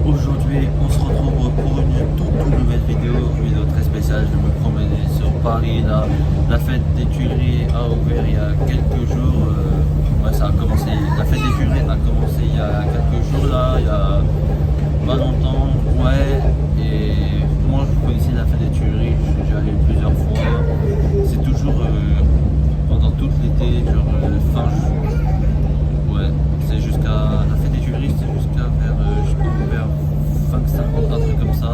Aujourd'hui, on se retrouve pour une toute nouvelle vidéo très spéciale. Je me promenais sur Paris, là, la fête des Tuileries a ouvert il y a quelques jours. Ouais, ça a commencé. La fête des Tuileries a commencé il y a quelques jours, là, il y a pas longtemps, ouais. Et moi, je connaissais la fête des Tuileries, je suis déjà allé plusieurs fois. C'est toujours pendant tout l'été, genre fin juin. Ouais, c'est jusqu'à la fête des Tuileries, c'est jusqu'à vers 20-50, un truc comme ça.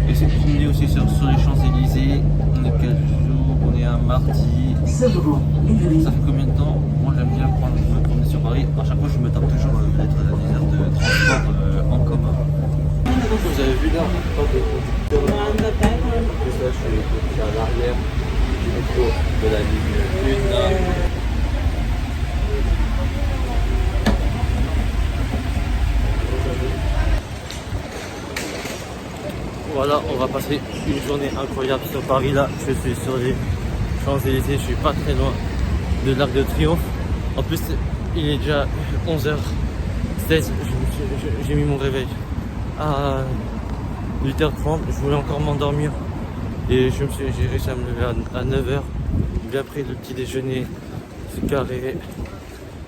Et c'est promené aussi sur les Champs-Élysées. On est quel jour? On est un mardi. Ça fait combien de temps? Moi j'aime bien me promener sur Paris. À chaque fois je me tape toujours des heures de transport en commun. Vous avez vu là, pas de conducteur. En plus là je suis à l'arrière du métro de la ligne 1 là. Voilà, on va passer une journée incroyable sur Paris là. Je suis sur les Champs-Élysées, je suis pas très loin de l'Arc de Triomphe. En plus, il est déjà 11h16. J'ai mis mon réveil à 8h30. Je voulais encore m'endormir et j'ai réussi à me lever à 9h. Bien pris le petit déjeuner, c'est carré.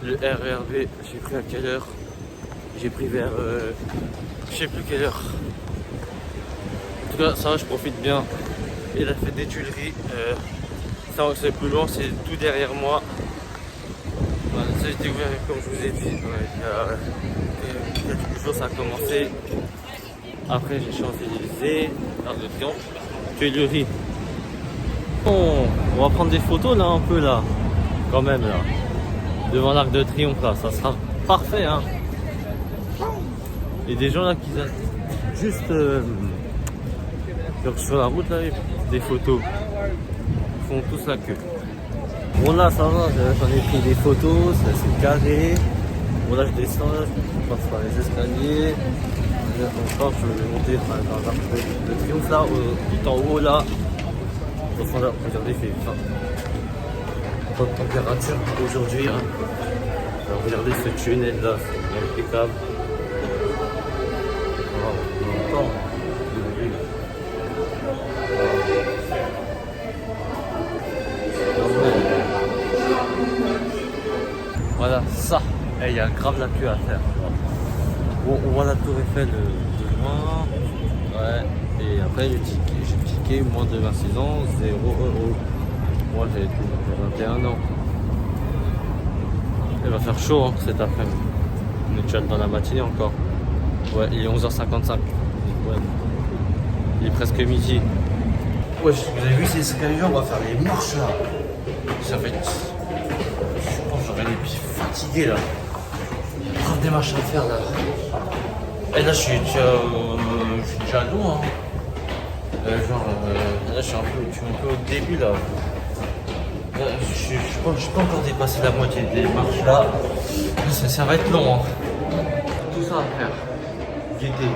Le RERB, j'ai pris à quelle heure? J'ai pris vers je sais plus quelle heure. En tout cas, ça va, je profite bien. Et la fête des Tuileries, ça c'est plus loin, c'est tout derrière moi. Voilà, ça a été ouvert comme je vous ai dit. Ouais, il y a quelques jours, ça a commencé. Après, j'ai Champs-Élysées, Arc de Triomphe, Tuileries. Bon, on va prendre des photos là, un peu là, quand même là, devant l'Arc de Triomphe là, ça sera parfait hein. Il y a des gens là qui juste sur la route là, des photos. Ils font tous la queue. Bon là ça va, j'en ai pris des photos, c'est carré. Bon là je descends, là, je passe par les escaliers. Encore je vais monter dans l'Arc de Triomphe là, tout en haut là. Attention là, regardez, il fait faim. Pas de température aujourd'hui. Hein. Alors, regardez ce tunnel là, c'est impeccable. Wow, voilà, ça, il y a grave la queue à faire. Bon, on voit la tour Eiffel de loin. Ouais, et après j'ai tiqué moins de 26 ans, 0 €. Moi j'ai 21 ans. Il va faire chaud hein, cet après-midi. On est déjà dans la matinée encore. Ouais, il est 11h55. Ouais. Il est presque midi. Ouais, vous avez vu ces escaliers, on va faire les marches là. Ça va être... Je pense que j'aurai les pieds fatigués là. Grave des marches à faire là. Et là je suis déjà loin. Hein. Là je suis un peu au début là. Je n'ai pas encore dépassé la moitié des marches là. Ça va être long. Hein. Tout ça à faire. Guetter.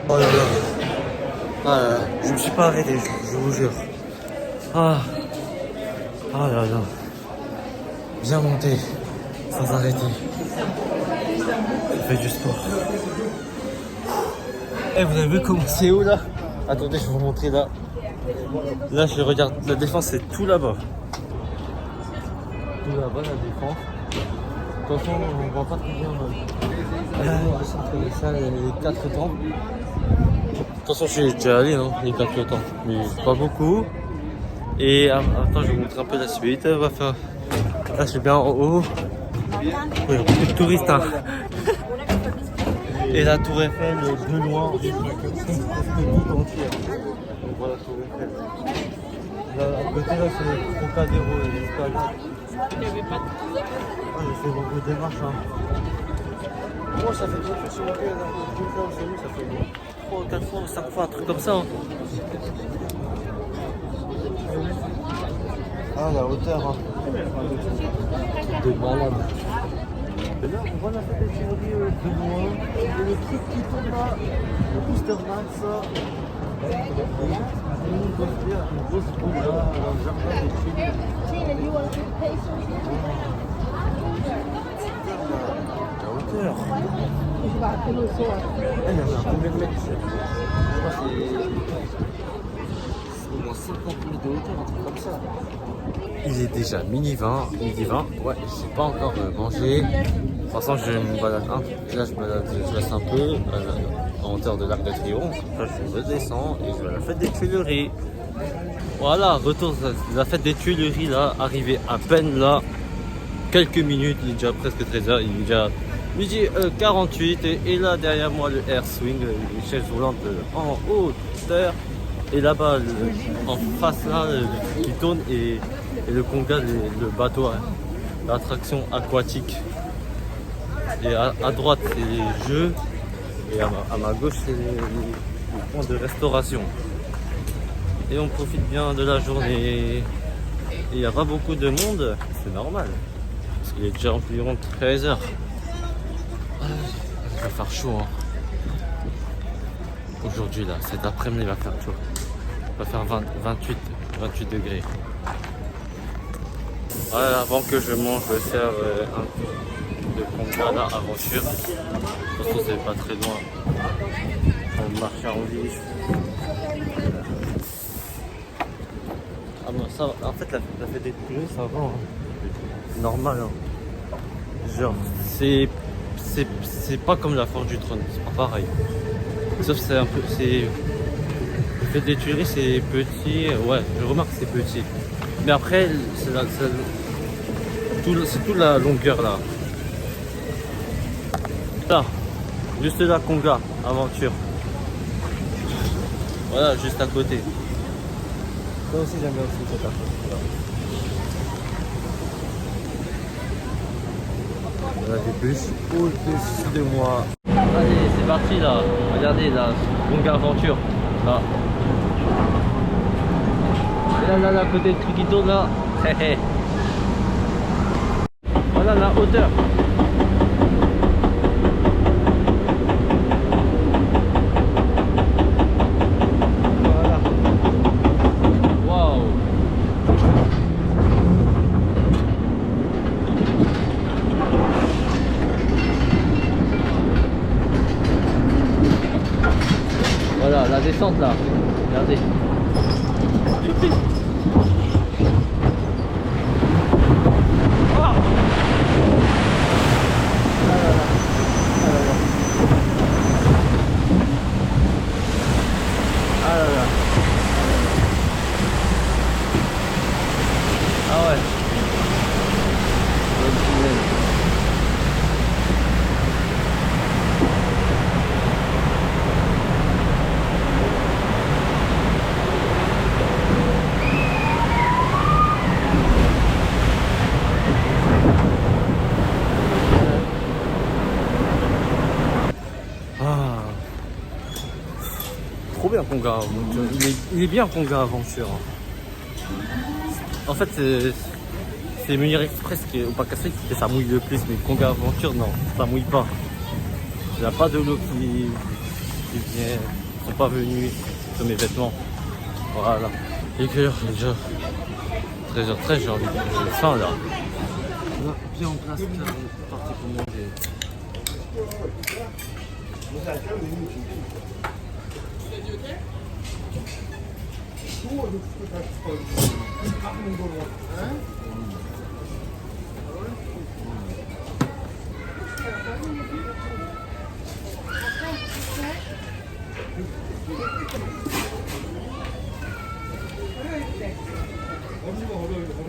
Oh là là. Ah là là. Je me suis pas arrêté, je vous jure. Ah là là. Bien monté, sans arrêter. Je fais du sport. Et vous avez vu comment c'est haut là? Attendez, je vais vous montrer là. Là, je regarde. La Défense, c'est tout là-bas. Tout là-bas, la Défense. Attention, on ne voit pas très bien. Le centre commercial, les 4 temps. Attention, je suis déjà allé, hein, les 4 temps. Mais pas beaucoup. Et attends, je vais vous montrer un peu la suite. On va faire. Là, je suis bien en haut. Il y a beaucoup de touristes. Hein. Et la tour Eiffel de loin, presque tout entier. Donc voilà la tour Eiffel. Là, à côté là c'est le Trocadéro et l'escalade. Ah, j'ai fait beaucoup de démarches. Hein. Moi ça fait 2 fois sur le pied, ça fait 3, 4 fois, 5 fois, un truc comme ça. Hein. Ah la hauteur hein. De malade. Et là, on voit la fête des Tuileries de loin. Et le truc qui tombe là, le booster max, ça. Une grosse boule là, dans le jardin des Tuileries. heures. Il y en a combien de mètres? Je crois que c'est au moins 50 mètres de hauteur, un truc comme ça. Il est déjà midi 20. Ouais, j'ai pas encore mangé. De toute façon, je me balade un peu. Là, je reste un peu en hauteur de l'Arc de Triomphe. Là, je redescends et je vais à la fête des Tuileries. Voilà, retour de la fête des Tuileries, là, arrivé à peine là. Quelques minutes, il est déjà presque 13h, il est déjà midi 48 et là derrière moi le Air Swing, les chaises volantes en hauteur et là-bas en face là qui tourne et le Conga, le bateau, hein, l'attraction aquatique. Et à droite c'est les jeux et à ma gauche c'est les points de restauration. Et on profite bien de la journée et il n'y a pas beaucoup de monde, c'est normal. Il est déjà environ 13h. Il va faire chaud. Hein. Aujourd'hui, là, cet après-midi, il va faire chaud. Il va faire 28 degrés. Voilà, avant que je mange, je vais faire un peu de Conga là, aventure. De toute façon, c'est pas très loin. On marche en ville. Ah non, ça, en fait, la fête des Tuileries, ça va. Hein. Normal. Hein. Genre, c'est pas comme la Forge du Trône, c'est pas pareil. Sauf c'est un peu, c'est fête des Tuileries, c'est petit, ouais, je remarque que c'est petit. Mais après, c'est toute la longueur là. Là, juste là, Conga, aventure. Voilà, juste à côté. Ça aussi j'aime bien aussi cette affaire. Voilà, des bus au-dessus de moi. Allez, c'est parti là. Regardez là, Conga aventure. Là. Et là, à côté de truc qui tourne là. Voilà la hauteur. Voilà. Waouh. Voilà la descente là. Regardez. Ah ouais. Ah. Trop bien Conga. Il est bien Conga aventure. En fait, c'est Munir Express ou pas cassé que ça mouille le plus, mais Conga Aventure, non, ça mouille pas. Il n'y a pas de l'eau qui vient, ils sont pas venus sur mes vêtements. Voilà. Et que l'heure, déjà 13h13, j'ai faim là. Là, bien en place, là, on est parti pour manger.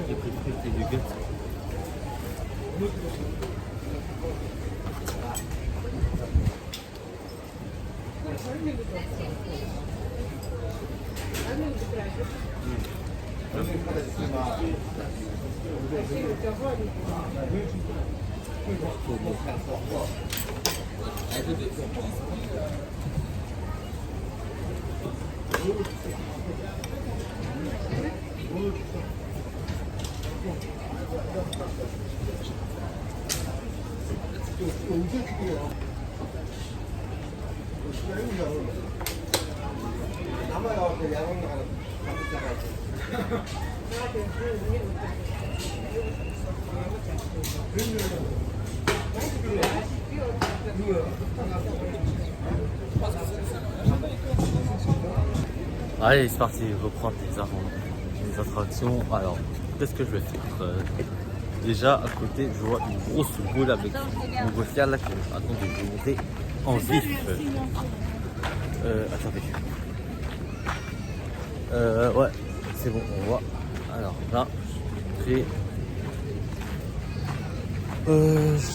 J'ai pris frites et du gâteau. Allez, c'est parti, reprendre les attractions. Alors, qu'est-ce que je vais faire déjà, à côté, je vois une grosse boule avec une montgolfière là. Attendez, je vais monter en vif. Attendez. Ouais, c'est bon, on voit. Alors là, j'ai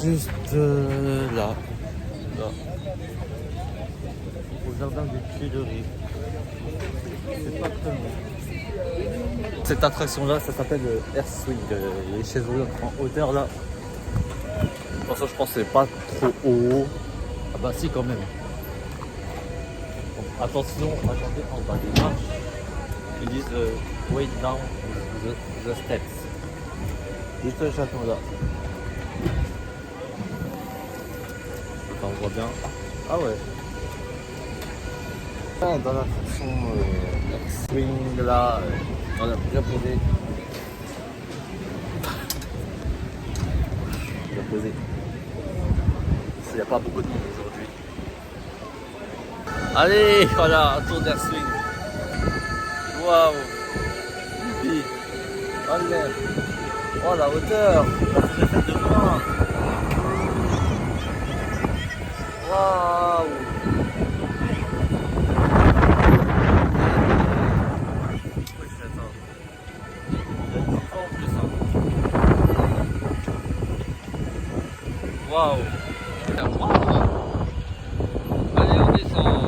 juste là. Au jardin des Tuileries. C'est pas très bon. Cette attraction là, ça s'appelle Air Swing. Les chaises roulantes en hauteur là. Pour ça, je pense que c'est pas trop haut. Ah bah si quand même. Bon, attention, attendez en bas des marches. Ils disent wait down the steps. Juste le château là. Enfin, on voit bien. Ah ouais. Dans la fonction swing là, on a déjà posé. Déjà posé. Il n'y a pas beaucoup de monde aujourd'hui. Allez, voilà, un tour d'air swing. Waouh. Youpi. Oh l'air. Oh la hauteur. La fenêtre de loin. Waouh. Waouh! Allez, on descend!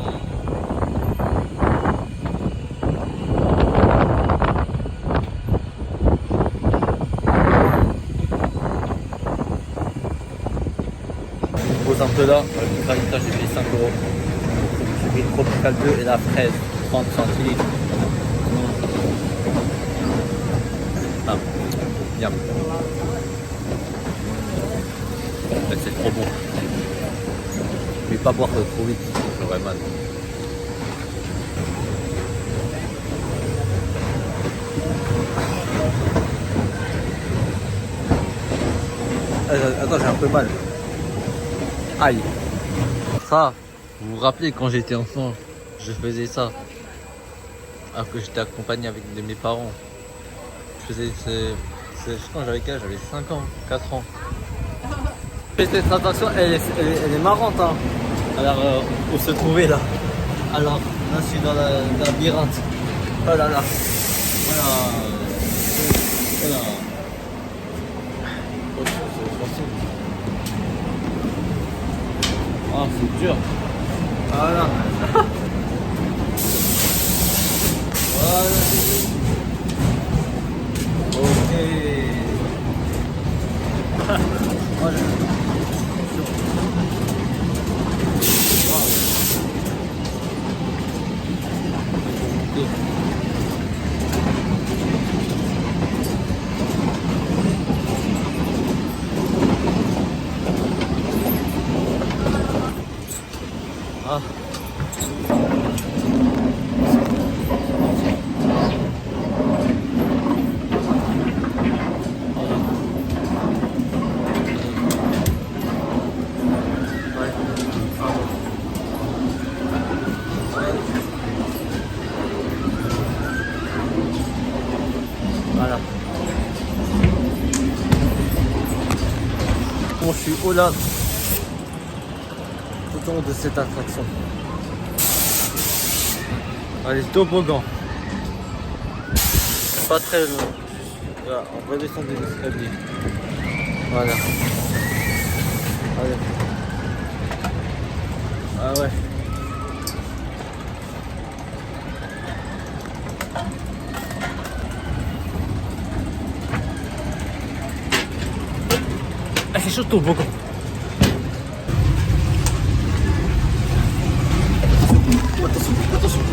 Je pose un peu là, le Gravita j'ai payé 5 euros. J'ai pris le Tropical 2 et la fraise, 30 centilitres. Ah, yam. C'est trop bon. Je vais pas boire trop vite, j'aurais mal. Attends, j'ai un peu mal. Aïe. Ça, vous vous rappelez quand j'étais enfant, je faisais ça. Alors que j'étais accompagné avec mes parents. Je faisais quand j'avais quel âge? J'avais 5 ans, 4 ans. Cette attraction, elle est marrante, hein. Alors, où se trouver là? Alors, là, je suis dans la labyrinthe. Oh là là. Voilà. Voilà. Oh, c'est dur. Voilà. Voilà. Ok. Voilà. Ah. Voilà. Bon, je suis haut là, tout au long de cette attraction. Allez, toboggan. Pas très long. Là, on va descendre des escaliers. Voilà. Allez. Ah ouais. Ah, c'est chaud le toboggan. Attention, attention.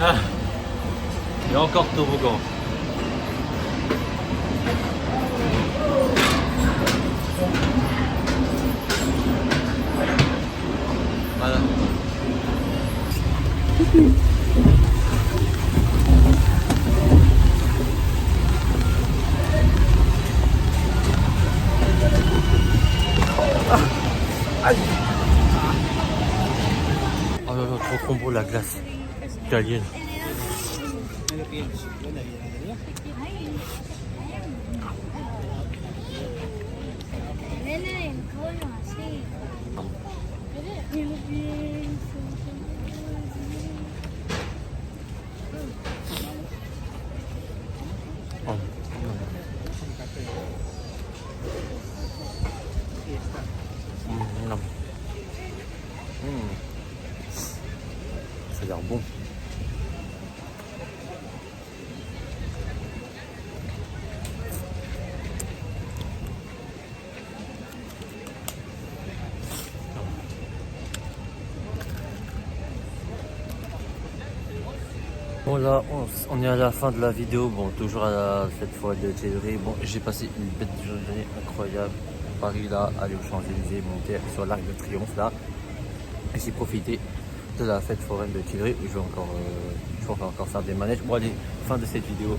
Ah. Il y a encore toboggan. Voilà. la glace italienne. Oh. Ça a l'air bon. Bon là on est à la fin de la vidéo, bon toujours à la fête foraine de Tuileries. Bon j'ai passé une belle journée incroyable. Paris là, aller aux Champs-Élysées, monter sur l'Arc de Triomphe là. Et j'ai profité de la fête foraine de Tuileries où je vais encore faire des manèges. Bon allez, fin de cette vidéo.